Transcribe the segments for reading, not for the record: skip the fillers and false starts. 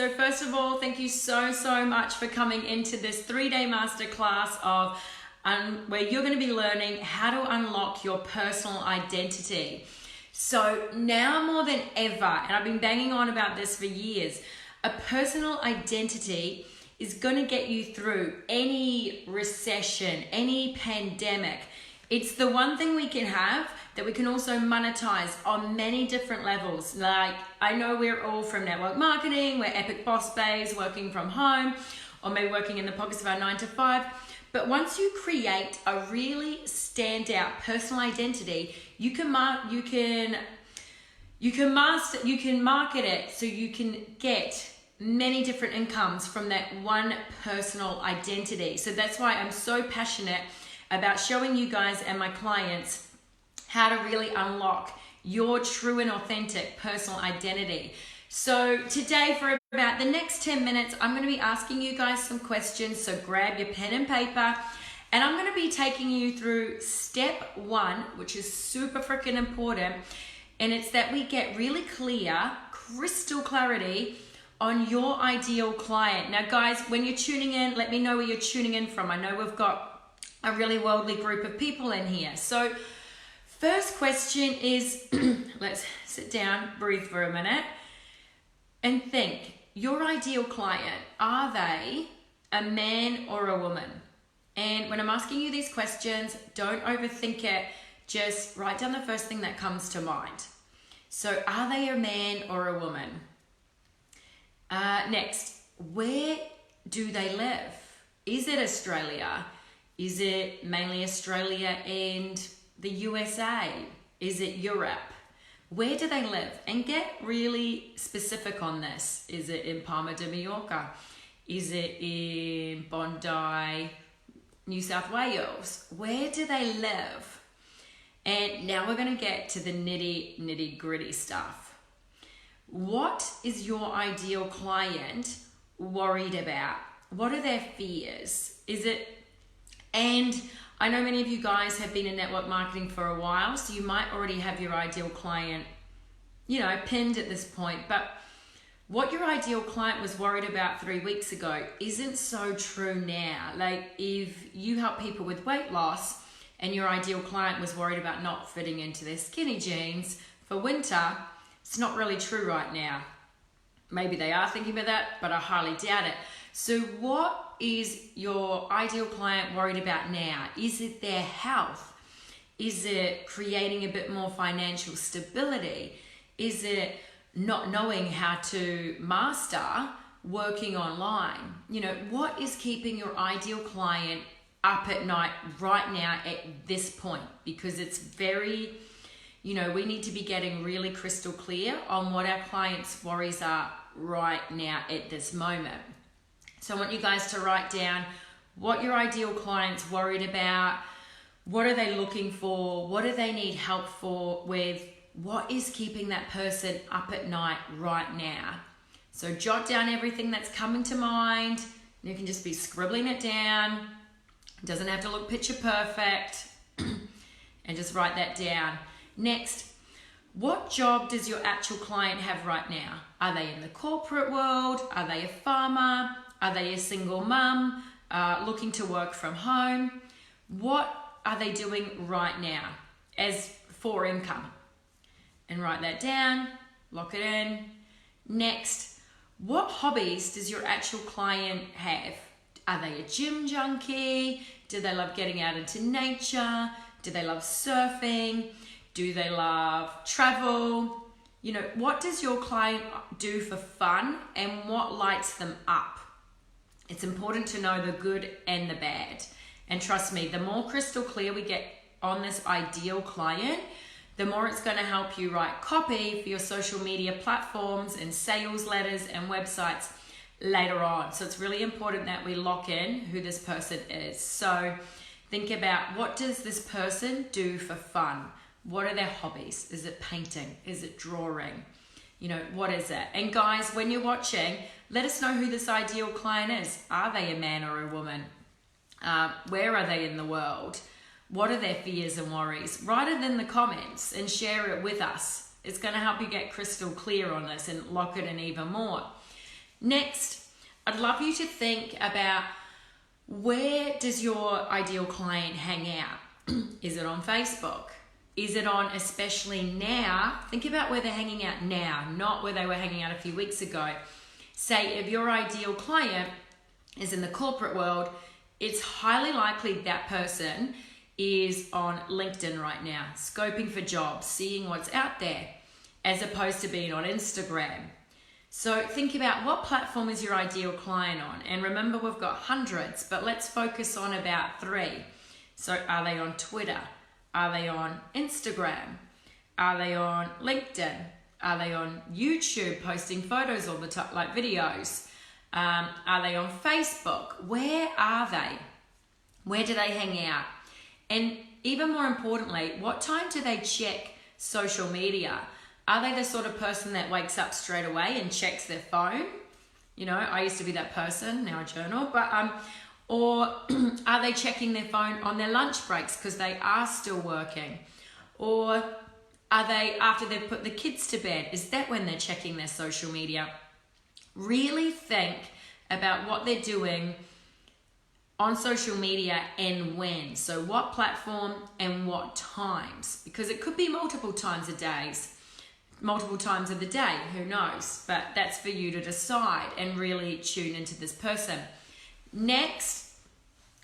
So first of all, thank you so much for coming into this 3-day masterclass of where you're going to be learning how to unlock your personal identity. So now more than ever, and I've been banging on about this for years, a personal identity is going to get you through any recession, any pandemic. It's the one thing we can have that we can also monetize on many different levels. Like, I know we're all from network marketing, we're epic boss babes working from home, or maybe working in the pockets of our 9 to 5. But once you create a really standout personal identity, you can market it so you can get many different incomes from that one personal identity. So that's why I'm so passionate about showing you guys and my clients how to really unlock your true and authentic personal identity. So today, for about the next 10 minutes, I'm going to be asking you guys some questions. So grab your pen and paper, and I'm going to be taking you through step 1, which is super freaking important. And it's that we get really clear, crystal clarity on your ideal client. Now guys, when you're tuning in, let me know where you're tuning in from. I know we've got a really worldly group of people in here. So first question is, let's sit down, breathe for a minute, and think, your ideal client, are they a man or a woman? And when I'm asking you these questions, don't overthink it. Just write down the first thing that comes to mind. So are they a man or a woman? Next, where do they live? Is it Australia? Is it mainly Australia and the USA? Is it Europe? Where do they live? And get really specific on this. Is it in Palma de Mallorca? Is it in Bondi, New South Wales? Where do they live? And now we're going to get to the nitty gritty stuff. What is your ideal client worried about? What are their fears? And I know many of you guys have been in network marketing for a while, so you might already have your ideal client, pinned at this point. But what your ideal client was worried about 3 weeks ago isn't so true now. Like, if you help people with weight loss and your ideal client was worried about not fitting into their skinny jeans for winter, it's not really true right now. Maybe they are thinking about that, but I highly doubt it. So what is your ideal client worried about now? Is it their health? Is it creating a bit more financial stability? Is it not knowing how to master working online? What is keeping your ideal client up at night right now at this point? Because it's very, we need to be getting really crystal clear on what our clients' worries are right now at this moment. So I want you guys to write down what your ideal client's worried about, what are they looking for, what do they need help with, what is keeping that person up at night right now. So jot down everything that's coming to mind. You can just be scribbling it down. It doesn't have to look picture perfect. And just write that down. Next, what job does your actual client have right now? Are they in the corporate world? Are they a farmer? Are they a single mum looking to work from home? What are they doing right now as for income? And write that down, lock it in. Next, what hobbies does your actual client have? Are they a gym junkie? Do they love getting out into nature? Do they love surfing? Do they love travel? What does your client do for fun and what lights them up? It's important to know the good and the bad. And trust me, the more crystal clear we get on this ideal client, the more it's going to help you write copy for your social media platforms and sales letters and websites later on. So it's really important that we lock in who this person is. So think about, what does this person do for fun? What are their hobbies? Is it painting? Is it drawing? What is it? And guys, when you're watching, let us know who this ideal client is. Are they a man or a woman? Where are they in the world? What are their fears and worries? Write it in the comments and share it with us. It's going to help you get crystal clear on this and lock it in even more. Next, I'd love you to think about, where does your ideal client hang out? Is it on Facebook? Is it on, especially now, think about where they're hanging out now, not where they were hanging out a few weeks ago. Say if your ideal client is in the corporate world, it's highly likely that person is on LinkedIn right now, scoping for jobs, seeing what's out there, as opposed to being on Instagram. So think about, what platform is your ideal client on? And remember, we've got hundreds, but let's focus on about 3. So are they on Twitter? Are they on Instagram? Are they on LinkedIn? Are they on YouTube posting photos all the time, like videos? Are they on Facebook? Where are they? Where do they hang out? And even more importantly, what time do they check social media? Are they the sort of person that wakes up straight away and checks their phone? You know, I used to be that person, now I journal, but or are they checking their phone on their lunch breaks because they are still working? Or are they, after they've put the kids to bed, is that when they're checking their social media? Really think about what they're doing on social media and when. So what platform and what times? Because it could be multiple times of the day, who knows? But that's for you to decide and really tune into this person. Next,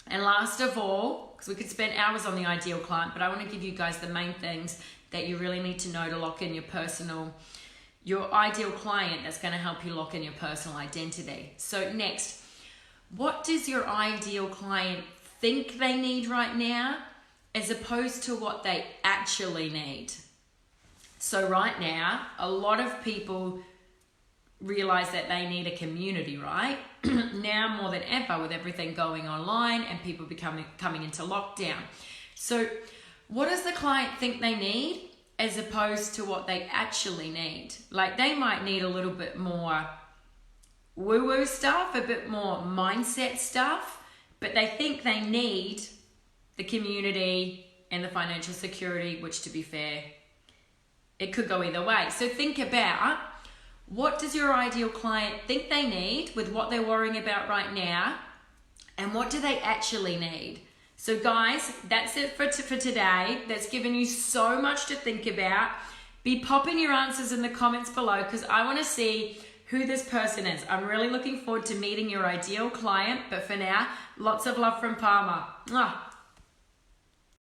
and last of all, because we could spend hours on the ideal client, but I want to give you guys the main things that you really need to know to lock in your ideal client, that's going to help you lock in your personal identity. So next, what does your ideal client think they need right now, as opposed to what they actually need? So right now, a lot of people realize that they need a community, right? Now more than ever, with everything going online and people coming into lockdown. So what does the client think they need, as opposed to what they actually need? Like, they might need a little bit more woo-woo stuff, a bit more mindset stuff, but they think they need the community and the financial security, which, to be fair, it could go either way. So think about, what does your ideal client think they need with what they're worrying about right now, and what do they actually need? So guys, that's it for today. That's given you so much to think about. Be popping your answers in the comments below, because I want to see who this person is. I'm really looking forward to meeting your ideal client, but for now, lots of love from Palmer. Mwah.